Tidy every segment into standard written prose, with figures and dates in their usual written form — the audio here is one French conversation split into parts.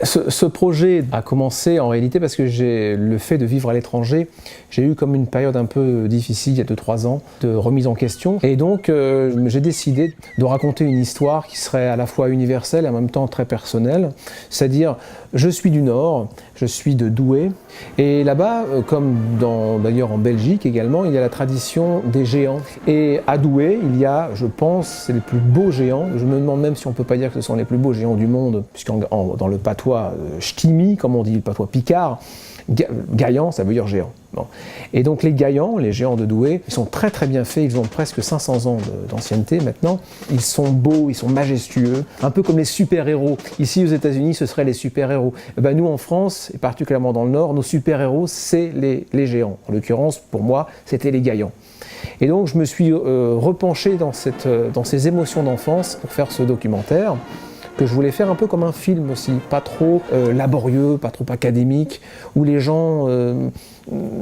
Ce projet a commencé en réalité parce que le fait de vivre à l'étranger, j'ai eu comme une période un peu difficile il y a 2-3 ans de remise en question. Et donc j'ai décidé de raconter une histoire qui serait à la fois universelle et en même temps très personnelle. C'est-à-dire, je suis du Nord, je suis de Douai. Et là-bas, comme d'ailleurs en Belgique également, il y a la tradition des géants. Et à Douai, il y a, je pense, c'est les plus beaux géants. Je me demande même si on ne peut pas dire que ce sont les plus beaux géants du monde, puisque dans le patois ch'timi, comme on dit, le patois picard, Gaillan, ça veut dire géant. Bon. Et donc les Gaillans, les géants de Douai, ils sont très très bien faits, ils ont presque 500 ans d'ancienneté maintenant. Ils sont beaux, ils sont majestueux, un peu comme les super-héros. Ici aux États-Unis, ce seraient les super-héros. Nous en France, et particulièrement dans le Nord, nos super-héros, c'est les géants. En l'occurrence, pour moi, c'était les Gaillans. Et donc je me suis repenché dans ces émotions d'enfance pour faire ce documentaire, que je voulais faire un peu comme un film aussi, pas trop laborieux, pas trop académique, où les gens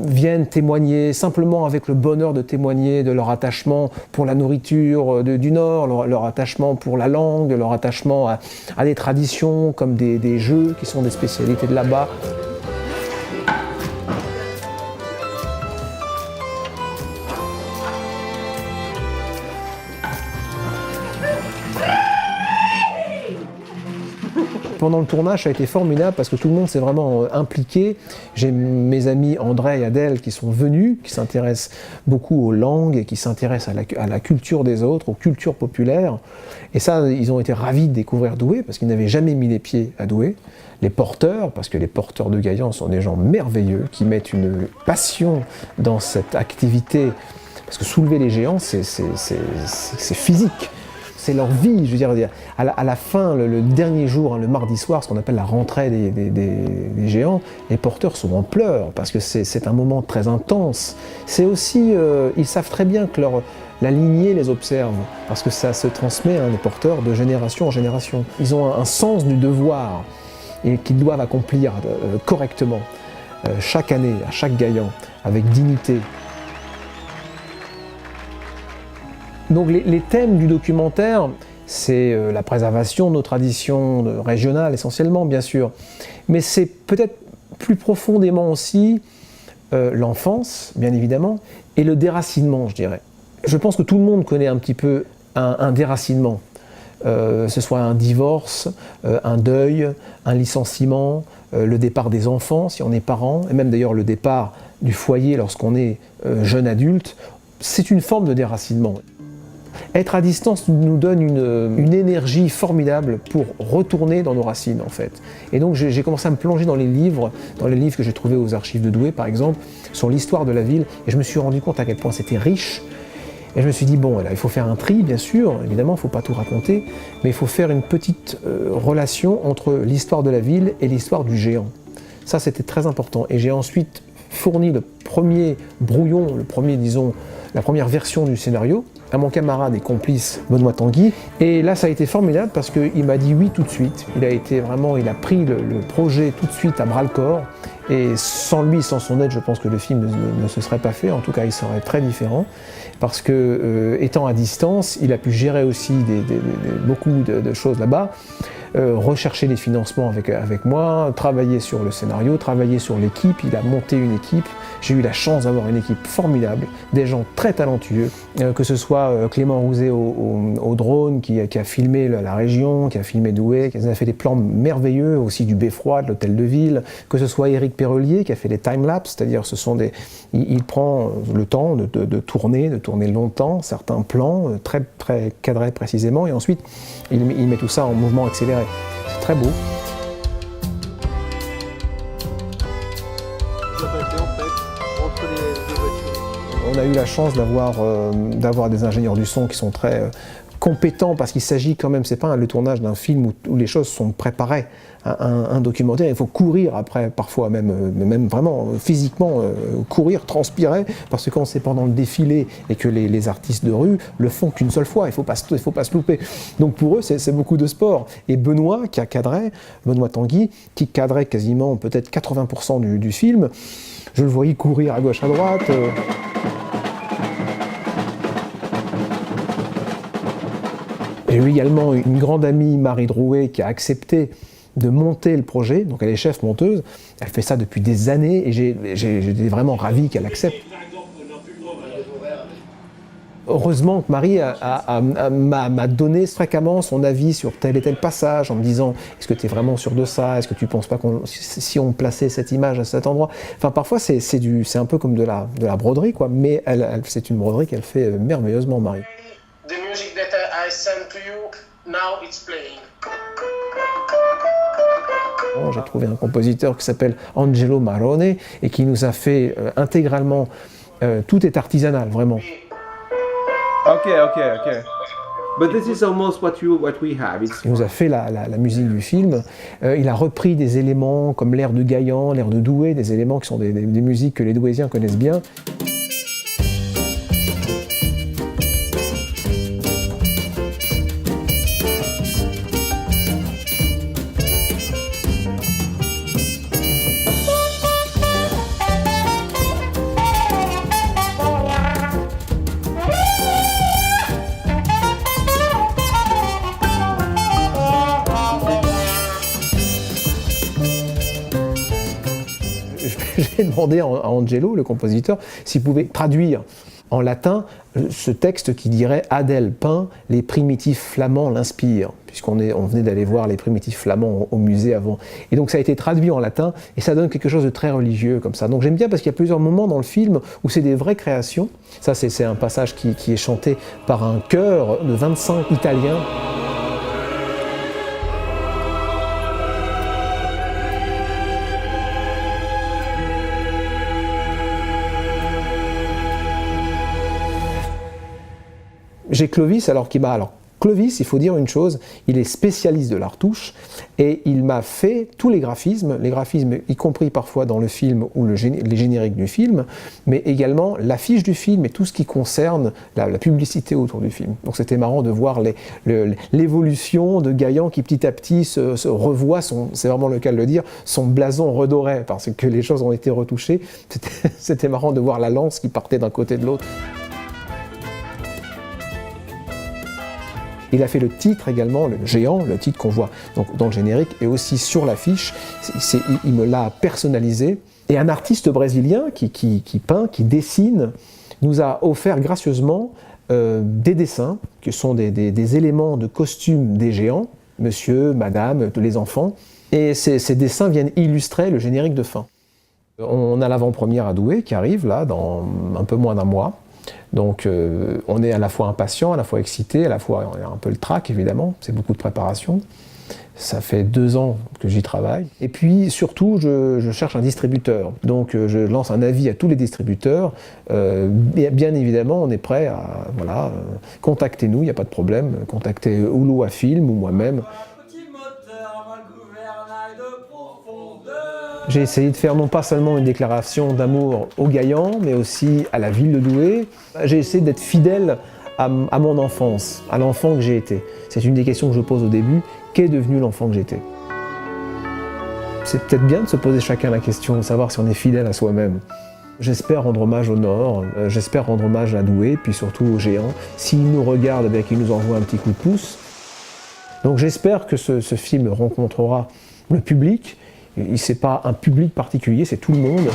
viennent témoigner simplement avec le bonheur de témoigner de leur attachement pour la nourriture du Nord, leur attachement pour la langue, leur attachement à des traditions comme des jeux qui sont des spécialités de là-bas. Pendant le tournage, ça a été formidable parce que tout le monde s'est vraiment impliqué. J'ai mes amis André et Adèle qui sont venus, qui s'intéressent beaucoup aux langues et qui s'intéressent à la culture des autres, aux cultures populaires. Et ça, ils ont été ravis de découvrir Douai parce qu'ils n'avaient jamais mis les pieds à Douai. Les porteurs, parce que les porteurs de Gaillan sont des gens merveilleux qui mettent une passion dans cette activité. Parce que soulever les géants, c'est physique. C'est leur vie, je veux dire, à la fin, le dernier jour, le mardi soir, ce qu'on appelle la rentrée des géants, les porteurs sont en pleurs, parce que c'est un moment très intense. C'est aussi, ils savent très bien que la lignée les observe, parce que ça se transmet, les porteurs, de génération en génération. Ils ont un sens du devoir, et qu'ils doivent accomplir correctement, chaque année, à chaque Gaillan, avec dignité. Donc les thèmes du documentaire, c'est la préservation de nos traditions régionales essentiellement, bien sûr, mais c'est peut-être plus profondément aussi l'enfance, bien évidemment, et le déracinement, je dirais. Je pense que tout le monde connaît un petit peu un déracinement, ce soit un divorce, un deuil, un licenciement, le départ des enfants si on est parent, et même d'ailleurs le départ du foyer lorsqu'on est jeune adulte. C'est une forme de déracinement. Être à distance nous donne une énergie formidable pour retourner dans nos racines, en fait. Et donc j'ai commencé à me plonger dans les livres que j'ai trouvés aux archives de Douai, par exemple, sur l'histoire de la ville, et je me suis rendu compte à quel point c'était riche. Et je me suis dit, bon, là, il faut faire un tri, bien sûr, évidemment, il ne faut pas tout raconter, mais il faut faire une petite relation entre l'histoire de la ville et l'histoire du géant. Ça, c'était très important. Et j'ai ensuite fourni le premier brouillon, la première version du scénario, à mon camarade et complice Benoît Tanguy. Et là, ça a été formidable parce qu'il m'a dit oui tout de suite. Il a pris le projet tout de suite à bras-le-corps. Et sans lui, sans son aide, je pense que le film ne se serait pas fait. En tout cas, il serait très différent. Parce que, étant à distance, il a pu gérer aussi beaucoup de choses là-bas. Rechercher les financements avec moi, travailler sur le scénario, travailler sur l'équipe. Il a monté une équipe. J'ai eu la chance d'avoir une équipe formidable, des gens très talentueux, que ce soit Clément Rouzet au drone qui a filmé la région, qui a filmé Douai, qui a fait des plans merveilleux, aussi du Beffroi, de l'hôtel de ville, que ce soit Éric Perrelier qui a fait des time-lapse, c'est-à-dire il prend le temps de tourner longtemps, certains plans très, très cadrés précisément, et ensuite il met tout ça en mouvement accéléré. C'est très beau. On a eu la chance d'avoir des ingénieurs du son qui sont très compétents parce qu'il s'agit quand même, c'est pas le tournage d'un film où les choses sont préparées. Un documentaire, il faut courir après, parfois même vraiment physiquement courir, transpirer, parce que quand c'est pendant le défilé et que les artistes de rue le font qu'une seule fois, il faut pas se louper. Donc pour eux, c'est beaucoup de sport. Et Benoît Tanguy, qui cadrait quasiment peut-être 80% du film, je le voyais courir à gauche, à droite. J'ai eu également une grande amie, Marie Drouet, qui a accepté de monter le projet. Donc elle est chef monteuse, elle fait ça depuis des années et j'étais vraiment ravi qu'elle accepte. Heureusement que Marie m'a donné fréquemment son avis sur tel et tel passage en me disant « Est-ce que tu es vraiment sûr de ça? Est-ce que tu ne penses pas si on plaçait cette image à cet endroit ?» Enfin, parfois, c'est un peu comme de la broderie, quoi. Mais c'est une broderie qu'elle fait merveilleusement, Marie. The music that I sent to you, now it's playing. J'ai trouvé un compositeur qui s'appelle Angelo Marone et qui nous a fait intégralement, tout est artisanal, vraiment. Okay. But this is almost what we have. Il nous a fait la musique du film. Il a repris des éléments comme l'air de Gaillan, l'air de Douai, des éléments qui sont des musiques que les Douaisiens connaissent bien. J'ai demandé à Angelo, le compositeur, s'il pouvait traduire en latin ce texte qui dirait « Adèle peint, les primitifs flamands l'inspirent », puisqu'on venait d'aller voir les primitifs flamands au musée avant. Et donc ça a été traduit en latin, et ça donne quelque chose de très religieux comme ça. Donc j'aime bien parce qu'il y a plusieurs moments dans le film où c'est des vraies créations. Ça, c'est un passage qui est chanté par un chœur de 25 Italiens. J'ai Clovis, Clovis, il faut dire une chose, il est spécialiste de la retouche et il m'a fait tous les graphismes y compris parfois dans le film ou les génériques du film, mais également l'affiche du film et tout ce qui concerne la publicité autour du film. Donc c'était marrant de voir l'évolution de Gaillan qui petit à petit se revoit, c'est vraiment le cas de le dire, son blason redoré parce que les choses ont été retouchées. C'était marrant de voir la lance qui partait d'un côté de l'autre. Il a fait le titre également, le géant, le titre qu'on voit donc dans le générique et aussi sur l'affiche. Il me l'a personnalisé. Et un artiste brésilien qui peint, qui dessine, nous a offert gracieusement des dessins, qui sont des éléments de costume des géants, monsieur, madame, tous les enfants. Et ces dessins viennent illustrer le générique de fin. On a l'avant-première à Douai qui arrive là dans un peu moins d'un mois. Donc on est à la fois impatient, à la fois excité, à la fois on a un peu le trac évidemment, c'est beaucoup de préparation. Ça fait 2 ans que j'y travaille. Et puis surtout, je cherche un distributeur. Donc je lance un avis à tous les distributeurs. Bien évidemment, on est prêt à contactez-nous, il n'y a pas de problème. Contactez Oulou à Film ou moi-même. J'ai essayé de faire non pas seulement une déclaration d'amour au Gaillan, mais aussi à la ville de Douai. J'ai essayé d'être fidèle à mon enfance, à l'enfant que j'ai été. C'est une des questions que je pose au début. Qu'est devenu l'enfant que j'étais? C'est peut-être bien de se poser chacun la question, de savoir si on est fidèle à soi-même. J'espère rendre hommage au Nord, j'espère rendre hommage à Douai, puis surtout aux géants. S'ils nous regardent, eh bien qu'ils nous envoient un petit coup de pouce. Donc j'espère que ce film rencontrera le public. C'est pas un public particulier, c'est tout le monde.